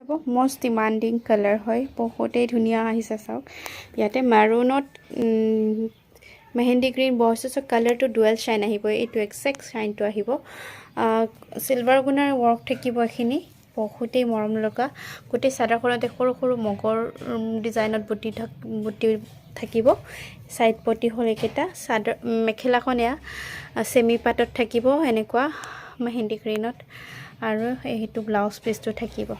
most demanding color হয় বহুতেই ধুনীয়া আহিছে চাওক ইয়াতে maroonত মেহেন্দি গ্ৰীণ বৰ্ডছৰ কালাৰটো ডুৱেল শাইন আহিব এইটো এক্সেক্ট শাইনটো আহিব সিলভাৰ গুণাৰ ওয়াৰ্ক থাকিব এখিনি বহুতেই মৰম লগা গোটেই চাদৰখনতে সৰু সৰু মগৰ ডিজাইনত বুটি থাকিব সাইড পটি হল একেটা চাদৰ মেখেলাখন এয়া সেমি পাটত থাকিব এনেকুৱা মেহেন্দি গ্ৰীণত আৰু এইটো ব্লাউজ পিসটো থাকিব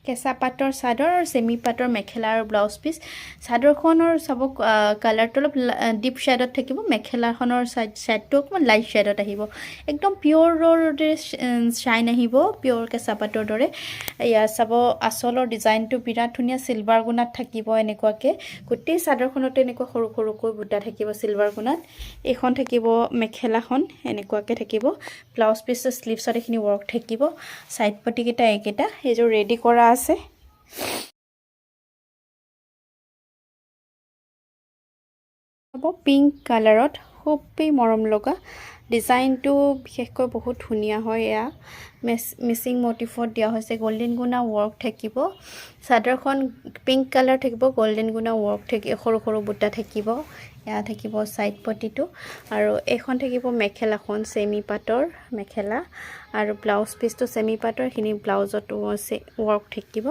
কেঁচা পাটৰ চাদৰ আৰু সেমি পাটৰ মেখেলা আৰু ব্লাউজ পিস চাদৰখনৰ সব কালাৰটো অলপ ডিপ শেডত থাকিব মেখেলাখনৰ সাইডটো অকমান লাইট শেডত আহিব একদম পিওৰৰ শাইন আহিব পিওৰ কেঁচা পাটৰ দৰে ইয়া সব আসলৰ ডিজাইনটো বিৰাট ধুনীয়া সিলভাৰ গুণাত থাকিব এনেকুৱাকে গোটেই চাদৰখনতে এনেকুৱা সৰু সৰুকৈ বুটা থাকিব সিলভাৰ গুণাত এখন থাকিব মেখেলাখন এনেকুৱাকে থাকিব ব্লাউজ পিসৰ স্লিভছত এখিনি ওয়াৰ্ক থাকিব সাইড পটি কেটা একেটা এজো ৰেডি কৰা আছে হ'ব পিঙ্ক কালাৰত খুবেই মৰম লগা ডিজাইনটো বিশেষকৈ বহুত ধুনীয়া হয় এয়া মিসিং মোটিফত দিয়া হৈছে গোল্ডেন গুণা ওয়াৰ্ক থাকিব চাদৰখন পিঙ্ক কালাৰ থাকিব গোল্ডেন গুণা ওয়াৰ্ক থাকিব সৰু সৰু বুটা থাকিব এয়া থাকিব সাইড পটিটো আৰু এখন থাকিব মেখেলাখন সেমি পাটৰ মেখেলা আৰু ব্লাউজ পিসটো সেমি পাটৰ খিনি ব্লাউজত ওয়াৰ্ক থাকিব